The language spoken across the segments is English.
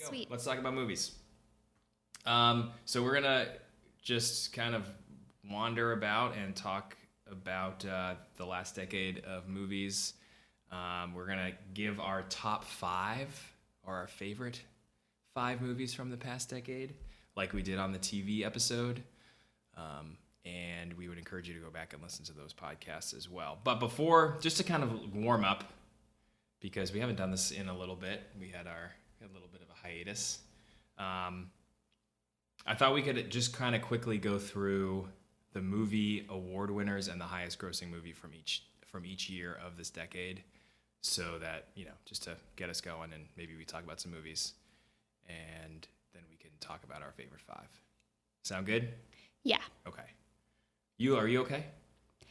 Sweet. Let's talk about movies. So we're gonna just kind of wander about and talk about the last decade of movies. We're gonna give our top 5 or our favorite 5 movies from the past decade, like we did on the TV episode. And we would encourage you to go back and listen to those podcasts as well. But before, just to kind of warm up, because we haven't done this in a little bit, we had a little bit of a hiatus. I thought we could just kind of quickly go through the movie award winners and the highest grossing movie from each year of this decade, so that, just to get us going, and maybe we talk about some movies, and then we can talk about our favorite 5. Sound good? Yeah. Okay. Are you okay?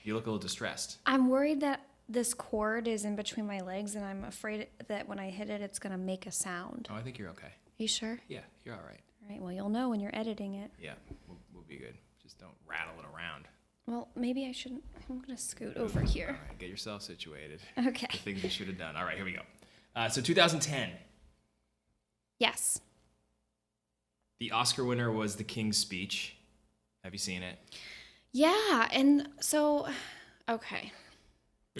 You look a little distressed. I'm worried that this cord is in between my legs, and I'm afraid that when I hit it, it's going to make a sound. Oh, I think you're okay. Are you sure? Yeah, you're all right. All right, well, you'll know when you're editing it. Yeah, we'll be good. Just don't rattle it around. Well, maybe I shouldn't. I'm going to scoot over here. All right, get yourself situated. Okay. The things you should have done. All right, here we go. So 2010. Yes. The Oscar winner was The King's Speech. Have you seen it? Yeah, and so, okay.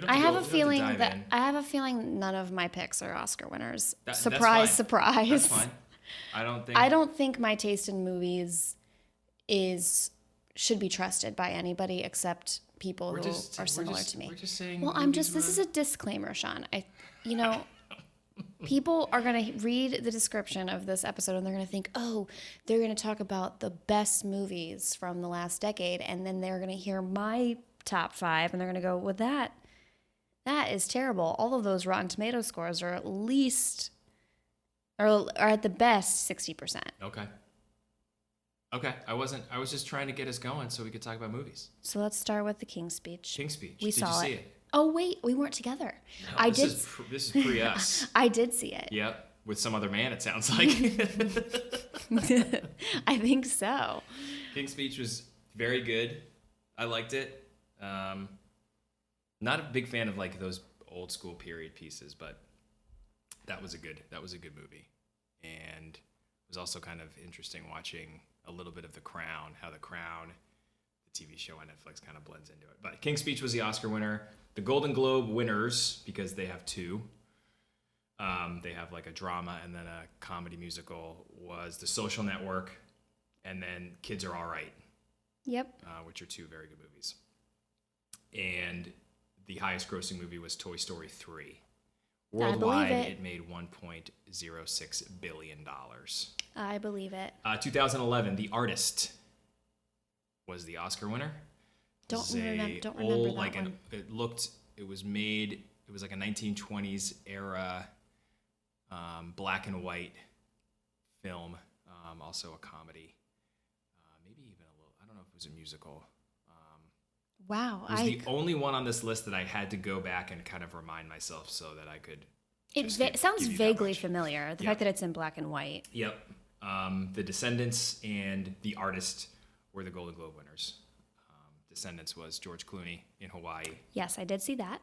I have a feeling none of my picks are Oscar winners. Surprise, surprise. That's fine. I don't think my taste in movies should be trusted by anybody except people who are similar to me. We're just saying. Well, this is a disclaimer, Sean. People are going to read the description of this episode and they're going to think, oh, they're going to talk about the best movies from the last decade, and then they're going to hear my top 5 and they're going to go, well, that is terrible. All of those Rotten Tomato scores are at least, or are at the best 60%. Okay. I was just trying to get us going so we could talk about movies. So let's start with The King's Speech. King's Speech. We saw you see it? Oh, wait, we weren't together. No, this is pre us. I did see it. Yep. With some other man, it sounds like. I think so. King's Speech was very good. I liked it. Not a big fan of like those old school period pieces, but that was a good movie. And it was also kind of interesting watching a little bit of The Crown, how The Crown, the TV show on Netflix, kind of blends into it. But King's Speech was the Oscar winner. The Golden Globe winners, because they have 2, they have like a drama and then a comedy musical, was The Social Network and then Kids Are All Right. Yep. Which are 2 very good movies. And the highest grossing movie was Toy Story 3. Worldwide, it made $1.06 billion. I believe it. 2011, The Artist was the Oscar winner. Don't remember that one. It was like a 1920s era black and white film, also a comedy, maybe even a little, I don't know if it was a musical. Wow. It was the only one on this list that I had to go back and kind of remind myself so that I could. It sounds vaguely familiar, the fact that it's in black and white. Yep. The Descendants and The Artist were the Golden Globe winners. Descendants was George Clooney in Hawaii. Yes, I did see that.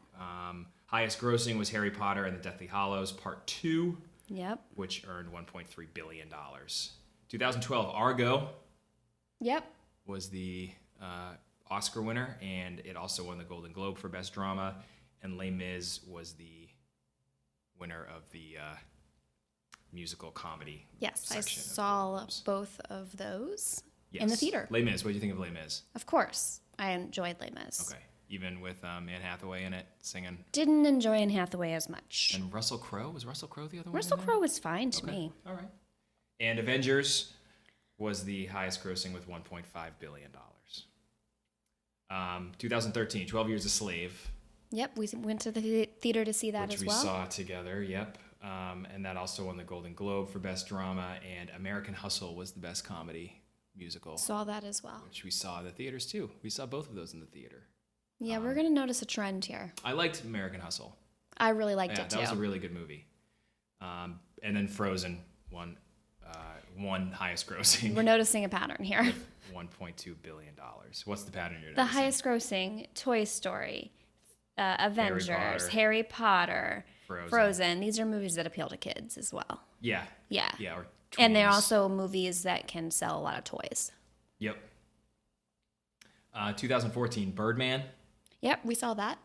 Highest grossing was Harry Potter and the Deathly Hallows Part 2. Yep. Which earned $1.3 billion. 2012, Argo. Yep. Was the Oscar winner, and it also won the Golden Globe for Best Drama. And Les Mis was the winner of the musical comedy. Yes, I saw both of those in the theater. Les Mis. What did you think of Les Mis? Of course. I enjoyed Les Mis. Okay. Even with Anne Hathaway in it singing? Didn't enjoy Anne Hathaway as much. And Russell Crowe? Was Russell Crowe the other one? Russell Crowe was fine to me. All right. And Avengers was the highest grossing with $1.5 billion. 2013, 12 Years a Slave. Yep, we went to the theater to see that as well. Which we saw together, yep. And that also won the Golden Globe for Best Drama, and American Hustle was the Best Comedy Musical. Saw that as well. Which we saw in the theaters too. We saw both of those in the theater. Yeah, we're going to notice a trend here. I liked American Hustle. I really liked it too. That was a really good movie. And then Frozen won highest grossing. We're noticing a pattern here. $1.2 billion. What's the pattern you're noticing? The highest grossing, Toy Story, Avengers, Harry Potter, Frozen. These are movies that appeal to kids as well. Yeah. Yeah. Yeah, or And they're also movies that can sell a lot of toys. Yep. 2014, Birdman. Yep, we saw that.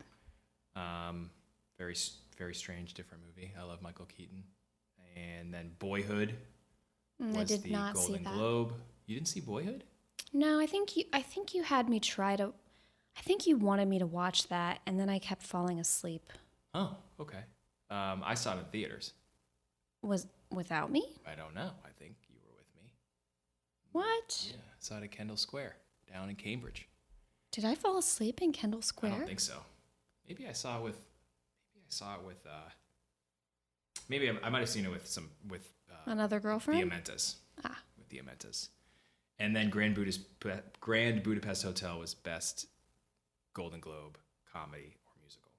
Very, very strange, different movie. I love Michael Keaton. And then Boyhood was I did the not see Golden that. Globe. You didn't see Boyhood? No, I think you had me try to. I think you wanted me to watch that, and then I kept falling asleep. Oh, okay. I saw it in theaters. Was without me? I don't know. I think you were with me. What? Yeah, I saw it at Kendall Square down in Cambridge. Did I fall asleep in Kendall Square? I don't think so. Maybe I saw it with. Maybe I might have seen it with Another girlfriend. the Amentas. Ah. With the Amentas. And then Grand Budapest Hotel was best Golden Globe comedy or musical.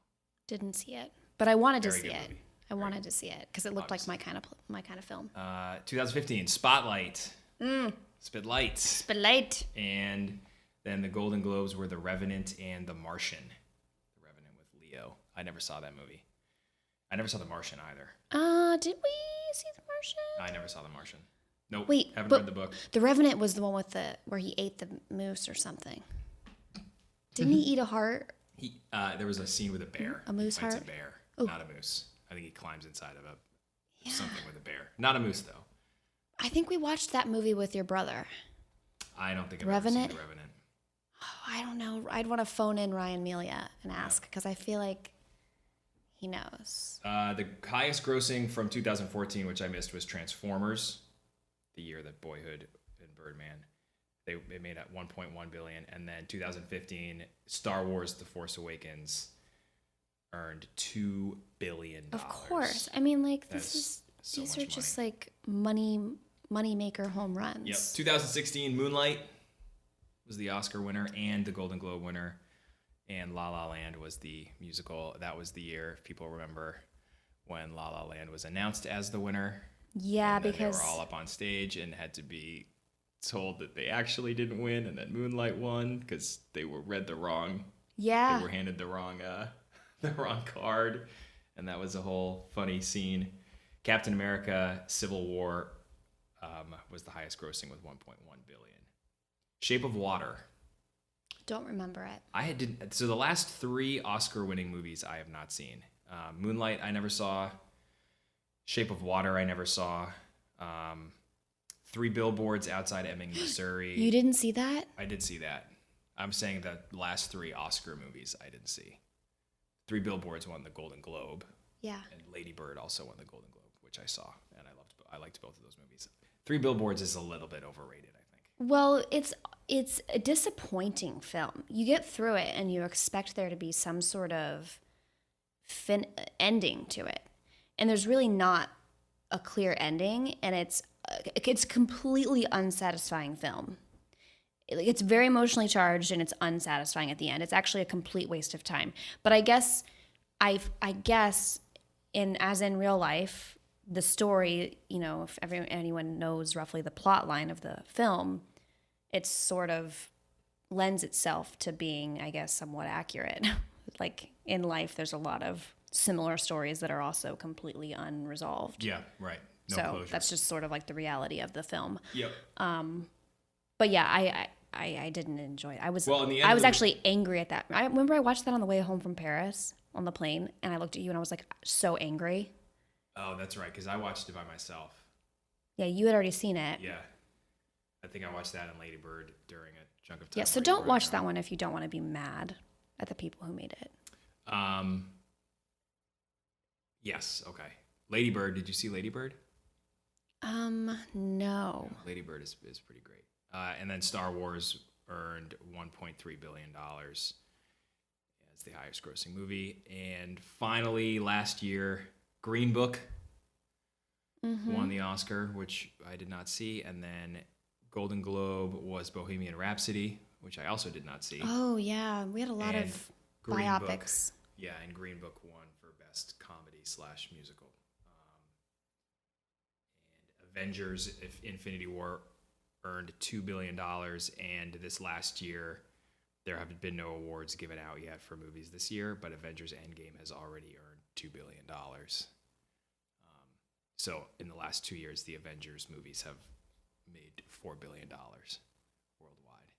Didn't see it, but I wanted to Very see good it. movie. I wanted to see it because it looked like my kind of film. 2015, Spotlight. Spotlight. But late. And then the Golden Globes were The Revenant and The Martian. The Revenant with Leo. I never saw that movie. I never saw The Martian either. Did we see The Martian? I never saw The Martian. Nope. Wait, haven't but read the book. The Revenant was the one with where he ate the moose or something. Didn't he eat a heart? There was a scene with a bear. A moose He fights heart? a bear, Oh. not a moose. I think he climbs inside of something with a bear. Not a moose though. I think we watched that movie with your brother. I don't think I've Revenant? ever seen The Revenant. Oh, I don't know. I'd want to phone in Ryan Melia and ask because I feel like he knows. The highest grossing from 2014, which I missed, was Transformers, the year that Boyhood and Birdman. They made at 1.1 billion, and then 2015, Star Wars: The Force Awakens earned $2 billion. Of course. I mean, like That's these so are much just like money maker home runs. Yep. 2016, Moonlight was the Oscar winner and the Golden Globe winner, and La La Land was the musical. That was the year, if people remember, when La La Land was announced as the winner. Yeah, and then because they were all up on stage and had to be told that they actually didn't win and that Moonlight won because they were read the wrong. yeah, They were handed the wrong card, and that was a whole funny scene. Captain America: Civil War was the highest grossing with 1.1 billion. Shape of Water. don't remember it. So the last 3 Oscar-winning movies I have not seen. Moonlight I never saw. Shape of Water I never saw. 3 Billboards Outside Ebbing, Missouri. You didn't see that? I did see that. I'm saying the last 3 Oscar movies I didn't see. 3 Billboards won the Golden Globe, Yeah. and Lady Bird also won the Golden Globe, which I saw, and I liked both of those movies. 3 Billboards is a little bit overrated, I think. Well, it's a disappointing film. You get through it and you expect there to be some sort of ending to it, and there's really not a clear ending, and it's completely unsatisfying film. It's very emotionally charged and it's unsatisfying at the end. It's actually a complete waste of time. But I guess as in real life, the story, if anyone knows roughly the plot line of the film, it sort of lends itself to being, I guess, somewhat accurate. Like in life, there's a lot of similar stories that are also completely unresolved. Yeah, right. No so closure. that's just sort of like the reality of the film. Yep. But yeah, I didn't enjoy it. I was Well, in the end I of was the- actually angry at that. I remember I watched that on the way home from Paris on the plane, and I looked at you and I was like so angry. Oh, that's right, because I watched it by myself. Yeah, you had already seen it. Yeah. I think I watched that in Lady Bird during a chunk of time. Yeah, so where you don't weren't watch that around. one if you don't want to be mad at the people who made it. Yes, okay. Lady Bird, did you see Lady Bird? No. Lady Bird is pretty great. And then Star Wars earned $1.3 billion as the highest grossing movie. And finally, last year, Green Book won the Oscar, which I did not see. And then Golden Globe was Bohemian Rhapsody, which I also did not see. Oh yeah, we had a lot And of Green biopics. Book, yeah, and Green Book won for best comedy/musical. And Avengers: Infinity War earned $2 billion, and this last year there have been no awards given out yet for movies this year, but Avengers: Endgame has already earned $2 billion. So in the last 2 years, the Avengers movies have made $4 billion worldwide.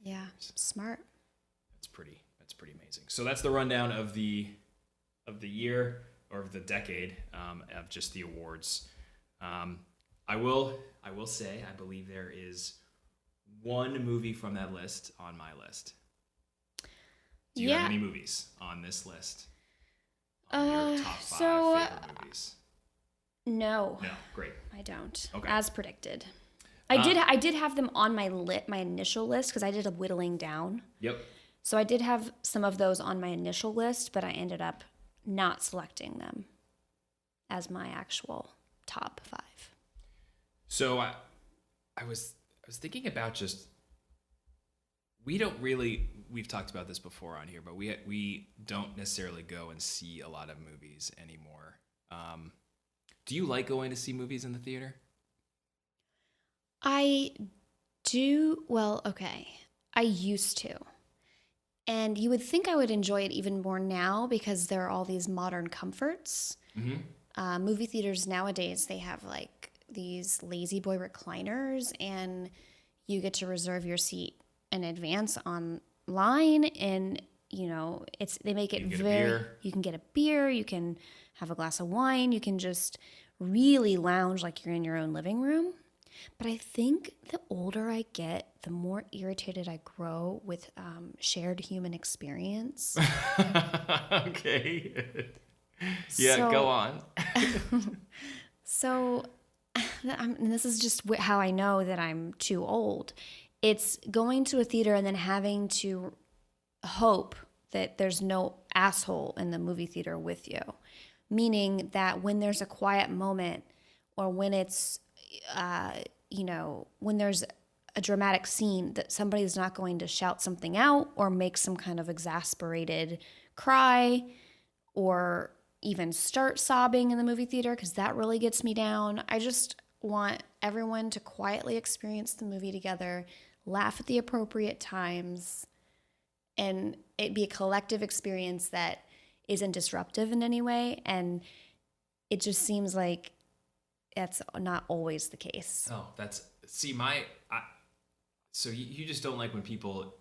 Yeah, smart. That's pretty amazing. So that's the rundown of the year, or of the decade, of just the awards. I will say, I believe there is one movie from that list on my list. Do you have any movies on this list? On your top 5 favorite movies? No. No, great. I don't. Okay. As predicted. I did have them on my initial list because I did a whittling down. Yep. So I did have some of those on my initial list, but I ended up not selecting them as my actual top 5. So I was thinking about just, we've talked about this before on here, but we don't necessarily go and see a lot of movies anymore. Do you like going to see movies in the theater? I do. Well, okay. I used to. And you would think I would enjoy it even more now because there are all these modern comforts. Mm-hmm. Movie theaters nowadays, they have like these lazy boy recliners, and you get to reserve your seat in advance online, and they make it you can get a beer, you can have a glass of wine, you can just really lounge like you're in your own living room. But I think the older I get, the more irritated I grow with shared human experience. Okay. Yeah, go on. So, and this is just how I know that I'm too old. It's going to a theater and then having to hope that there's no asshole in the movie theater with you. Meaning that when there's a quiet moment, or when it's, when there's a dramatic scene, that somebody's not going to shout something out or make some kind of exasperated cry or even start sobbing in the movie theater, because that really gets me down. I just want everyone to quietly experience the movie together, laugh at the appropriate times, and it be a collective experience that isn't disruptive in any way. And it just seems like that's not always the case. Oh, so you just don't like when people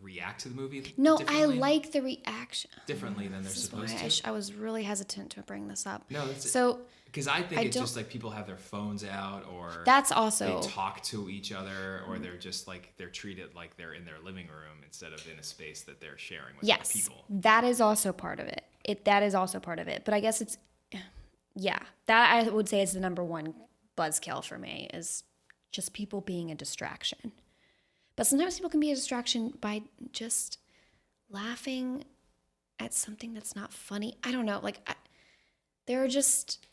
react to the movie? No, I like the reaction differently than they're supposed to. I was really hesitant to bring this up. No, because I think it's just like people have their phones out, or that's also they talk to each other, or they're just like they're treated like they're in their living room instead of in a space that they're sharing with other people. That is also part of it. That is also part of it. But I guess it's that I would say is the number one buzzkill for me, is just people being a distraction. But sometimes people can be a distraction by just laughing at something that's not funny. I don't know. They're just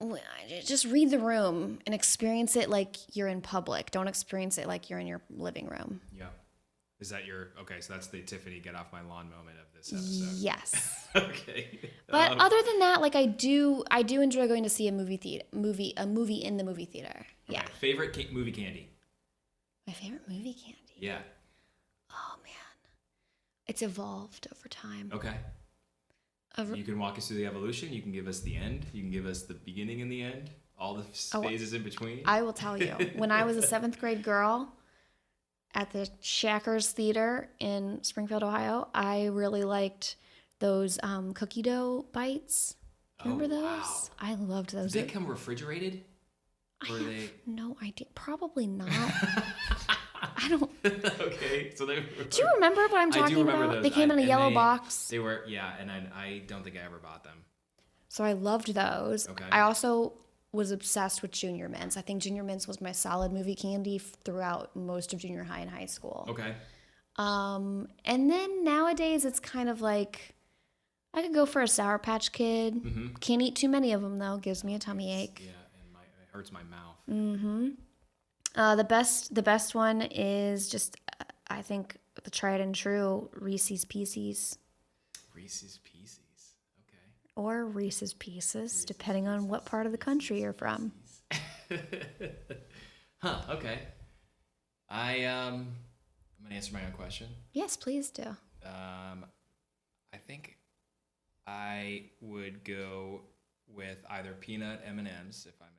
read the room and experience it like you're in public. Don't experience it like you're in your living room. Yeah. Is that so that's the Tiffany get off my lawn moment of this episode. Yes. Okay. But other than that, I do enjoy going to see a movie in the movie theater. Okay. Yeah. Favorite movie candy? My favorite movie candy? Yeah. Oh, man. It's evolved over time. Okay. You can walk us through the evolution. You can give us the end. You can give us the beginning and the end. All the phases in between. I will tell you. When I was a 7th grade girl at the Shackers Theater in Springfield, Ohio, I really liked those cookie dough bites. Remember those? Wow. I loved those. Did they come refrigerated? I have no idea. Probably not. I don't. Okay, so they. Do you remember what I'm talking about? Those. They came in a yellow box. They were, and I don't think I ever bought them. So I loved those. Okay. I also was obsessed with Junior Mints. I think Junior Mints was my solid movie candy throughout most of junior high and high school. Okay. And then nowadays it's kind of like I could go for a Sour Patch Kid. Mm-hmm. Can't eat too many of them though. Gives me a tummy ache. Yeah, and it hurts my mouth. Mm-hmm. The best one is just I think the tried and true Reese's Pieces. Reese's Pieces. Okay. Or Reese's Pieces, depending on what part of the country you're from. Huh. Okay. I'm gonna answer my own question. Yes, please do. I think I would go with either peanut M&Ms, if I may.